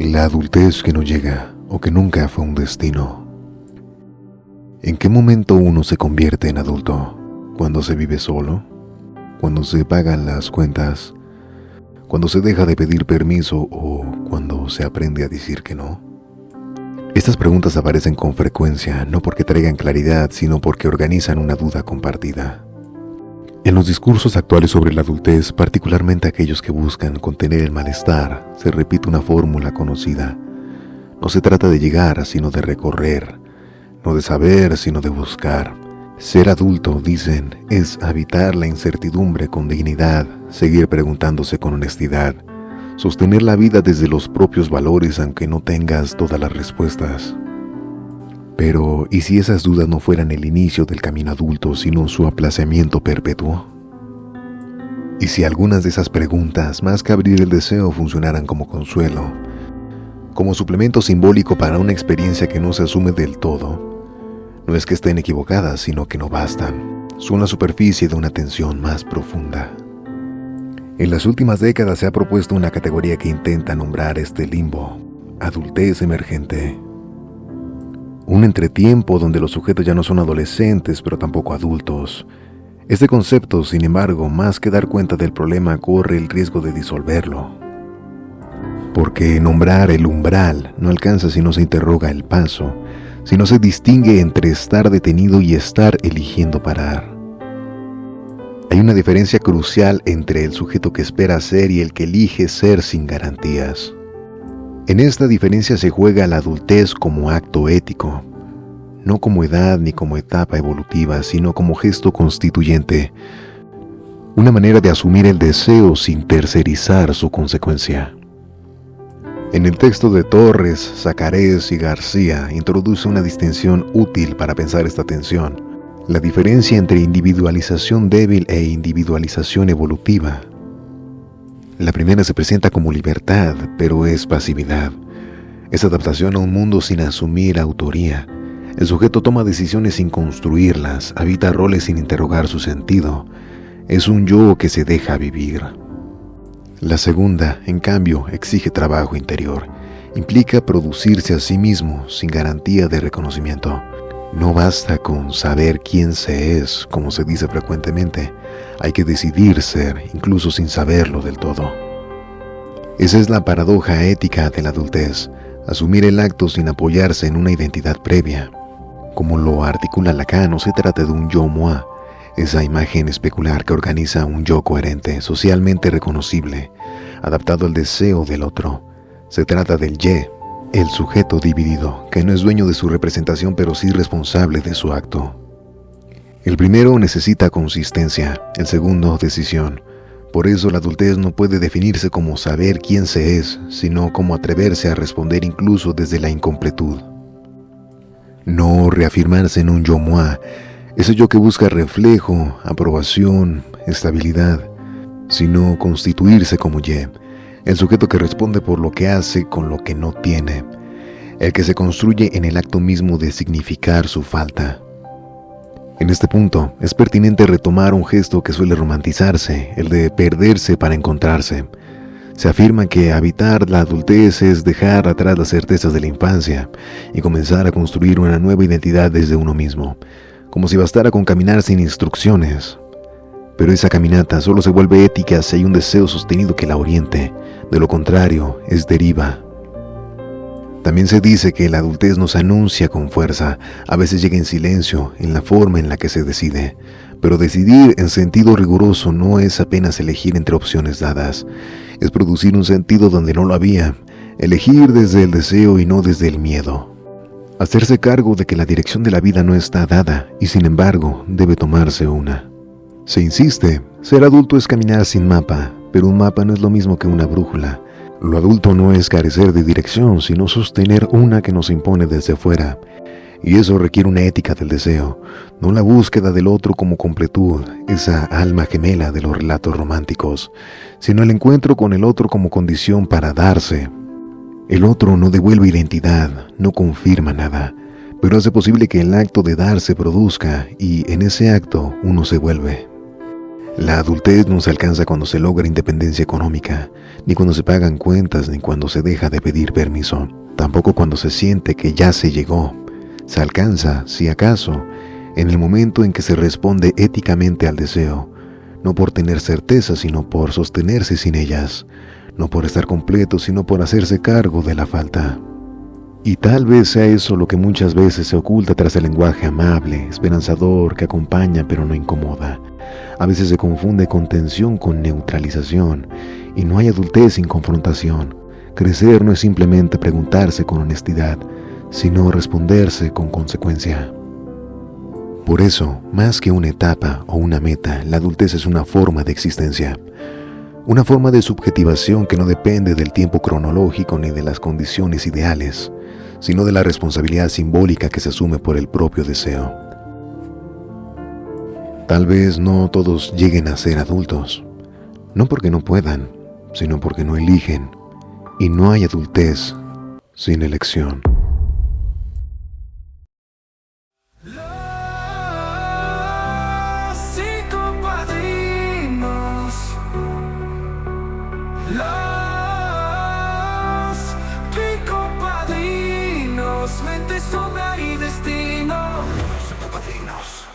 La adultez que no llega o que nunca fue un destino. ¿En qué momento uno se convierte en adulto? ¿Cuando se vive solo? ¿Cuando se pagan las cuentas? ¿Cuando se deja de pedir permiso o cuando se aprende a decir que no? Estas preguntas aparecen con frecuencia, no porque traigan claridad, sino porque organizan una duda compartida. En los discursos actuales sobre la adultez, particularmente aquellos que buscan contener el malestar, se repite una fórmula conocida. No se trata de llegar, sino de recorrer, no de saber, sino de buscar. Ser adulto, dicen, es habitar la incertidumbre con dignidad, seguir preguntándose con honestidad, sostener la vida desde los propios valores aunque no tengas todas las respuestas. Pero, ¿y si esas dudas no fueran el inicio del camino adulto, sino su aplazamiento perpetuo? ¿Y si algunas de esas preguntas, más que abrir el deseo, funcionaran como consuelo, como suplemento simbólico para una experiencia que no se asume del todo? No es que estén equivocadas, sino que no bastan. Son la superficie de una tensión más profunda. En las últimas décadas se ha propuesto una categoría que intenta nombrar este limbo: adultez emergente. Un entretiempo donde los sujetos ya no son adolescentes, pero tampoco adultos. Este concepto, sin embargo, más que dar cuenta del problema, corre el riesgo de disolverlo. Porque nombrar el umbral no alcanza si no se interroga el paso, si no se distingue entre estar detenido y estar eligiendo parar. Hay una diferencia crucial entre el sujeto que espera ser y el que elige ser sin garantías. En esta diferencia se juega la adultez como acto ético, no como edad ni como etapa evolutiva, sino como gesto constituyente, una manera de asumir el deseo sin tercerizar su consecuencia. En el texto de Torres, Zacarés y García introduce una distinción útil para pensar esta tensión, la diferencia entre individualización débil e individualización evolutiva. La primera se presenta como libertad, pero es pasividad. Es adaptación a un mundo sin asumir autoría. El sujeto toma decisiones sin construirlas, habita roles sin interrogar su sentido. Es un yo que se deja vivir. La segunda, en cambio, exige trabajo interior. Implica producirse a sí mismo sin garantía de reconocimiento. No basta con saber quién se es, como se dice frecuentemente. Hay que decidir ser, incluso sin saberlo del todo. Esa es la paradoja ética de la adultez, asumir el acto sin apoyarse en una identidad previa. Como lo articula Lacan, no se trata de un yo-moi, esa imagen especular que organiza un yo coherente, socialmente reconocible, adaptado al deseo del otro. Se trata del ye, el sujeto dividido, que no es dueño de su representación pero sí responsable de su acto. El primero necesita consistencia, el segundo decisión. Por eso la adultez no puede definirse como saber quién se es, sino como atreverse a responder incluso desde la incompletud. No reafirmarse en un yo-moi, ese yo que busca reflejo, aprobación, estabilidad, sino constituirse como ye, el sujeto que responde por lo que hace con lo que no tiene, el que se construye en el acto mismo de significar su falta. En este punto, es pertinente retomar un gesto que suele romantizarse, el de perderse para encontrarse. Se afirma que habitar la adultez es dejar atrás las certezas de la infancia y comenzar a construir una nueva identidad desde uno mismo, como si bastara con caminar sin instrucciones. Pero esa caminata solo se vuelve ética si hay un deseo sostenido que la oriente, de lo contrario, es deriva. También se dice que la adultez nos anuncia con fuerza, a veces llega en silencio, en la forma en la que se decide. Pero decidir en sentido riguroso no es apenas elegir entre opciones dadas, es producir un sentido donde no lo había, elegir desde el deseo y no desde el miedo. Hacerse cargo de que la dirección de la vida no está dada y sin embargo debe tomarse una. Se insiste, ser adulto es caminar sin mapa, pero un mapa no es lo mismo que una brújula. Lo adulto no es carecer de dirección, sino sostener una que nos impone desde fuera. Y eso requiere una ética del deseo, no la búsqueda del otro como completud, esa alma gemela de los relatos románticos, sino el encuentro con el otro como condición para darse. El otro no devuelve identidad, no confirma nada, pero hace posible que el acto de dar se produzca y en ese acto uno se vuelve. La adultez no se alcanza cuando se logra independencia económica, ni cuando se pagan cuentas, ni cuando se deja de pedir permiso, tampoco cuando se siente que ya se llegó. Se alcanza, si acaso, en el momento en que se responde éticamente al deseo, no por tener certeza, sino por sostenerse sin ellas, no por estar completo, sino por hacerse cargo de la falta. Y tal vez sea eso lo que muchas veces se oculta tras el lenguaje amable, esperanzador, que acompaña pero no incomoda. A veces se confunde contención con neutralización, y no hay adultez sin confrontación. Crecer no es simplemente preguntarse con honestidad, sino responderse con consecuencia. Por eso, más que una etapa o una meta, la adultez es una forma de existencia. Una forma de subjetivación que no depende del tiempo cronológico ni de las condiciones ideales, sino de la responsabilidad simbólica que se asume por el propio deseo. Tal vez no todos lleguen a ser adultos, no porque no puedan, sino porque no eligen, y no hay adultez sin elección. Los psicopadrinos, mente, sombra y destino. Psicopadrinos.